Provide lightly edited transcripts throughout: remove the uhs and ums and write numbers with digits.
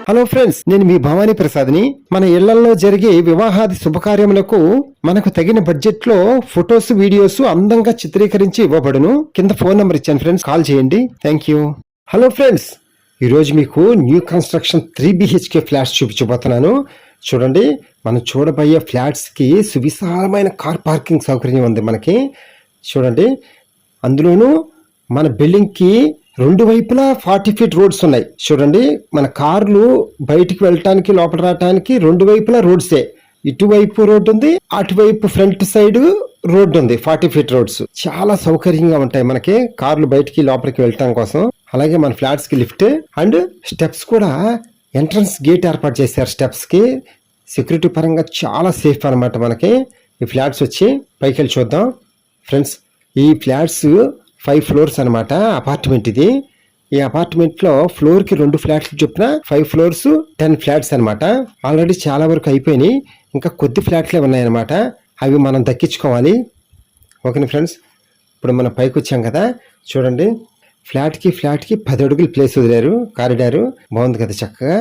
Hello friends, నేను మీ భవానీ ప్రసాద్ని. మన ఇళ్లలో జరిగే వివాహాది శుభకార్యములకు మనకు తగిన బడ్జెట్ లో ఫొటోస్, వీడియోస్ అందంగా చిత్రీకరించి ఇవ్వబడును. కింద ఫోన్ నంబర్ ఇచ్చాను ఫ్రెండ్స్, కాల్ చేయండి. Thank you. హలో ఫ్రెండ్స్, ఈరోజు మీకు న్యూ కన్స్ట్రక్షన్ 3 BHK ఫ్లాట్స్ చూపించబోతున్నాను. చూడండి, మనం చూడబోయే ఫ్లాట్స్ కి సువిశాలమైన కార్ పార్కింగ్ సౌకర్యం ఉంది మనకి. చూడండి, అందులోనూ మన బిల్డింగ్ కి రెండు వైపులా 40 feet రోడ్స్ ఉన్నాయి. చూడండి, మన కార్లు బయటికి వెళ్ళటానికి లోపల రావటానికి రెండు వైపులా రోడ్సే. ఇటువైపు రోడ్డు ఉంది, అటువైపు ఫ్రంట్ సైడ్ రోడ్డు ఉంది. 40 feet రోడ్స్ చాలా సౌకర్యంగా ఉంటాయి మనకి కార్లు బయటికి లోపలికి వెళ్ళటం కోసం. అలాగే మన ఫ్లాట్స్ కి లిఫ్ట్ అండ్ స్టెప్స్ కూడా ఎంట్రన్స్ గేట్ ఏర్పాటు చేశారు. స్టెప్స్ కి సెక్యూరిటీ పరంగా చాలా సేఫ్ అనమాట మనకి. ఈ ఫ్లాట్స్ వచ్చి పైకి వెళ్ళి చూద్దాం ఫ్రెండ్స్. ఈ ఫ్లాట్స్ 5 floors అనమాట. అపార్ట్మెంట్ ఇది. ఈ అపార్ట్మెంట్ లో ఫ్లోర్ కి 2 ఫ్లాట్లు చొప్పున 5 floors 10 ఫ్లాట్స్ అనమాట. ఆల్రెడీ చాలా వరకు అయిపోయినాయి, ఇంకా కొద్ది ఫ్లాట్లే ఉన్నాయన్నమాట. అవి మనం దక్కించుకోవాలి. ఓకే ఫ్రెండ్స్, ఇప్పుడు మనం పైకి వచ్చాం కదా. చూడండి, ఫ్లాట్ కి 10 అడుగులు ప్లేస్ వదిలేరు. కారిడారు బాగుంది కదా చక్కగా.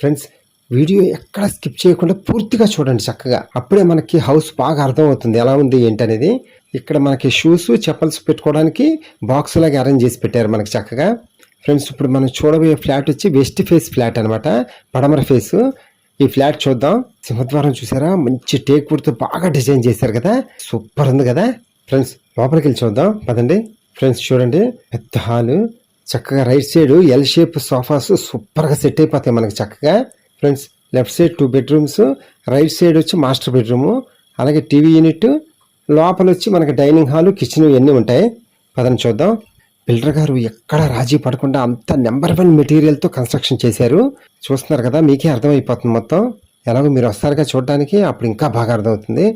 ఫ్రెండ్స్, వీడియో ఎక్కడ స్కిప్ చేయకుండా పూర్తిగా చూడండి చక్కగా. అప్పుడే మనకి హౌస్ బాగా అర్థం అవుతుంది ఎలా ఉంది ఏంటనేది. ఇక్కడ మనకి షూస్, చెప్పల్స్ పెట్టుకోవడానికి బాక్స్ లాగా అరేంజ్ చేసి పెట్టారు మనకి చక్కగా. ఫ్రెండ్స్, ఇప్పుడు మనం చూడబోయే ఫ్లాట్ వచ్చి వెస్ట్ ఫేస్ ఫ్లాట్ అనమాట, పడమర ఫేస్. ఈ ఫ్లాట్ చూద్దాం. సింహద్వారం చూసారా, మంచి టేక్ వుడ్ తో బాగా డిజైన్ చేశారు కదా, సూపర్ ఉంది కదా. ఫ్రెండ్స్, లోపలికి వెళ్ళి చూద్దాం పదండి. ఫ్రెండ్స్ చూడండి, పెద్ద హాలు చక్కగా. Right side L shape sofas super గా సెట్ అయిపోతాయి మనకి చక్కగా. Friends, left side 2 bedrooms, right side వచ్చి మాస్టర్ బెడ్రూమ్, అలాగే టీవీ యూనిట్. లోపల వచ్చి మనకి డైనింగ్ హాల్, కిచెన్ ఇవన్నీ ఉంటాయి. పదని చూద్దాం. బిల్డర్ గారు ఎక్కడ రాజీ పడకుండా అంత నెంబర్ 1 మెటీరియల్తో కన్స్ట్రక్షన్ చేశారు. చూస్తున్నారు కదా, మీకే అర్థమైపోతుంది మొత్తం. ఎలాగో మీరు వస్తారుగా చూడడానికి, అప్పుడు ఇంకా బాగా అర్థమవుతుంది.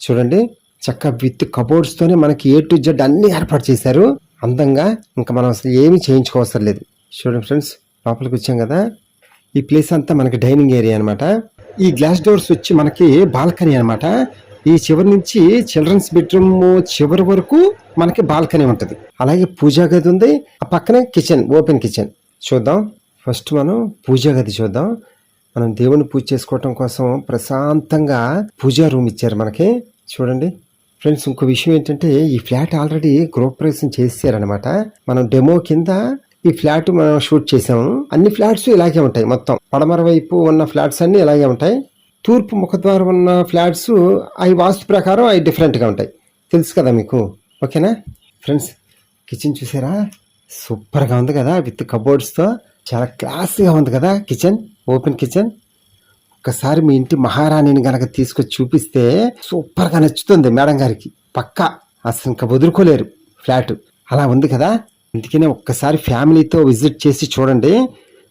చూడండి, చక్క విత్ కబోర్డ్స్తోనే మనకి A to Z అన్ని ఏర్పాటు చేశారు అందంగా. ఇంకా మనం అసలు ఏమీ చేయించుకోవసరం లేదు. చూడండి ఫ్రెండ్స్, లోపలికి వచ్చాం కదా. ఈ ప్లేస్ అంతా మనకి డైనింగ్ ఏరియా అనమాట. ఈ గ్లాస్ డోర్స్ వచ్చి మనకి బాల్కనీ అనమాట. ఈ చివరి నుంచి చిల్డ్రన్స్ బెడ్రూమ్ చివరి వరకు మనకి బాల్కనీ ఉంటుంది. అలాగే పూజా గది ఉంది, ఆ పక్కనే కిచెన్, ఓపెన్ కిచెన్. చూద్దాం. ఫస్ట్ మనం పూజా గది చూద్దాం. మనం దేవుని పూజ చేసుకోవటం కోసం ప్రశాంతంగా పూజా రూమ్ ఇచ్చారు మనకి. చూడండి ఫ్రెండ్స్, ఇంకో విషయం ఏంటంటే ఈ ఫ్లాట్ ఆల్రెడీ గృహప్రవేశం చేశారనమాట. మనం డెమో కింద ఈ ఫ్లాట్ మనం షూట్ చేసాము. అన్ని ఫ్లాట్స్ ఇలాగే ఉంటాయి. మొత్తం పడమర వైపు ఉన్న ఫ్లాట్స్ అన్ని ఇలాగే ఉంటాయి. తూర్పు ముఖద్వారం ఉన్న ఫ్లాట్స్ అవి వాస్తు ప్రకారం అవి డిఫరెంట్గా ఉంటాయి. తెలుసు కదా మీకు. ఓకేనా ఫ్రెండ్స్, కిచెన్ చూసారా, సూపర్గా ఉంది కదా, విత్ కబోర్డ్స్తో చాలా క్లాస్గా ఉంది కదా కిచెన్, ఓపెన్ కిచెన్. ఒక్కసారి మీ ఇంటి మహారాణిని గనక తీసుకొచ్చి చూపిస్తే సూపర్గా నచ్చుతుంది మేడం గారికి. పక్కా అసలు ఇంకా వదులుకోలేరు ఫ్లాట్. అలా ఉంది కదా. అందుకనే ఒక్కసారి ఫ్యామిలీతో విజిట్ చేసి చూడండి.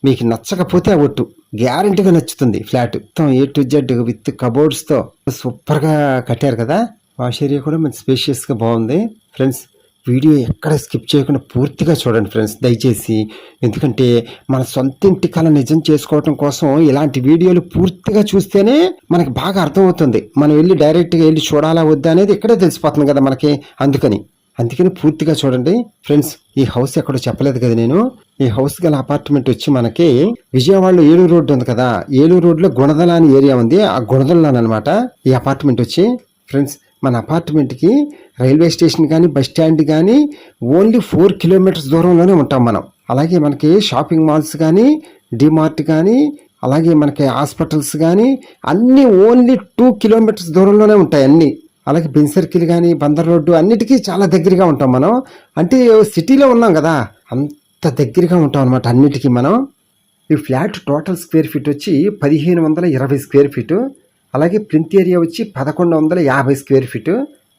మీకు నచ్చకపోతే ఒట్టు, గ్యారెంటీగా నచ్చుతుంది ఫ్లాట్. మొత్తం A to Z విత్ కబోర్డ్స్తో సూపర్గా కట్టారు కదా. వాష్ ఏరియా కూడా మంచి స్పేషియస్గా బాగుంది. ఫ్రెండ్స్, వీడియో ఎక్కడ స్కిప్ చేయకుండా పూర్తిగా చూడండి ఫ్రెండ్స్ దయచేసి. ఎందుకంటే మన సొంత ఇంటి కళ నిజం చేసుకోవటం కోసం ఇలాంటి వీడియోలు పూర్తిగా చూస్తేనే మనకి బాగా అర్థమవుతుంది. మనం వెళ్ళి డైరెక్ట్గా వెళ్ళి చూడాలా వద్దా అనేది ఇక్కడే తెలిసిపోతుంది కదా మనకి. అందుకని పూర్తిగా చూడండి ఫ్రెండ్స్. ఈ హౌస్ ఎక్కడో చెప్పలేదు కదా నేను. ఈ హౌస్ గల అపార్ట్మెంట్ వచ్చి మనకి విజయవాడలో ఏలూరు రోడ్డు ఉంది కదా, ఏలూరు రోడ్లో గుణదల అని ఏరియా ఉంది. ఆ గుణదలనమాట ఈ అపార్ట్మెంట్ వచ్చి. ఫ్రెండ్స్, మన అపార్ట్మెంట్ కి రైల్వే స్టేషన్ కానీ బస్ స్టాండ్ కానీ ఓన్లీ 4 kilometers దూరంలోనే ఉంటాం మనం. అలాగే మనకి షాపింగ్ మాల్స్ కానీ, డిమార్ట్ కానీ, అలాగే మనకి హాస్పిటల్స్ కానీ అన్ని ఓన్లీ 2 kilometers దూరంలోనే ఉంటాయి అన్ని. అలాగే బెన్ సర్కిల్ కానీ, బందర్ రోడ్డు అన్నిటికీ చాలా దగ్గరగా ఉంటాం మనం. అంటే సిటీలో ఉన్నాం కదా, అంత దగ్గరగా ఉంటాం అనమాట అన్నిటికీ మనం. ఈ ఫ్లాట్ టోటల్ స్క్వేర్ ఫీట్ వచ్చి 1520 square feet. అలాగే ప్లింత్ ఏరియా వచ్చి 1150 square feet.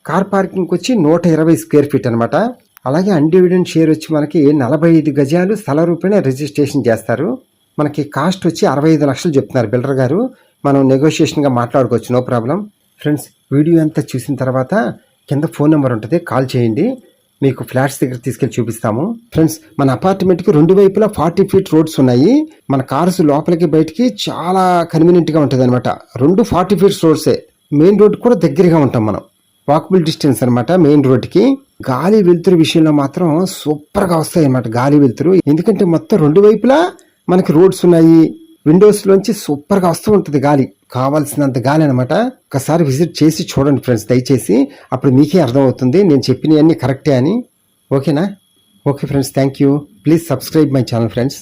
కార్ పార్కింగ్ వచ్చి 120 square feet అనమాట. అలాగే అన్డివిడెంట్ షేర్ వచ్చి మనకి 45 గజాలు స్థల రూపేణ రిజిస్ట్రేషన్ చేస్తారు. మనకి కాస్ట్ వచ్చి 65 లక్షలు చెప్తున్నారు బిల్డర్ గారు. మనం నెగోషియేషన్గా మాట్లాడుకోవచ్చు, నో ప్రాబ్లం. ఫ్రెండ్స్, వీడియో అంతా చూసిన తర్వాత కింద ఫోన్ నెంబర్ ఉంటుంది, కాల్ చేయండి. మీకు ఫ్లాట్స్ దగ్గర తీసుకెళ్లి చూపిస్తాము. ఫ్రెండ్స్, మన అపార్ట్మెంట్కి 2 వైపులా 40 feet రోడ్స్ ఉన్నాయి. మన కార్స్ లోపలికి బయటికి చాలా కన్వీనియంట్గా ఉంటుంది అనమాట. 2 40 feet రోడ్సే. మెయిన్ రోడ్ కూడా దగ్గరగా ఉంటాం మనం. వాకబుల్ డిస్టెన్స్ అనమాట మెయిన్ రోడ్కి. గాలి వెలుతురు విషయంలో మాత్రం సూపర్గా వస్తాయి అన్నమాట గాలి వెలుతురు. ఎందుకంటే మొత్తం 2 వైపులా మనకి రోడ్స్ ఉన్నాయి. విండోస్ లోంచి సూపర్ గా వస్తూ ఉంటుంది గాలి, కావాల్సినంత గాలి అనమాట. ఒకసారి విజిట్ చేసి చూడండి ఫ్రెండ్స్ దయచేసి, అప్పుడు మీకే అర్థమవుతుంది నేను చెప్పినవన్నీ కరెక్టే అని. ఓకేనా? Okay friends, thank you. Please subscribe my channel friends.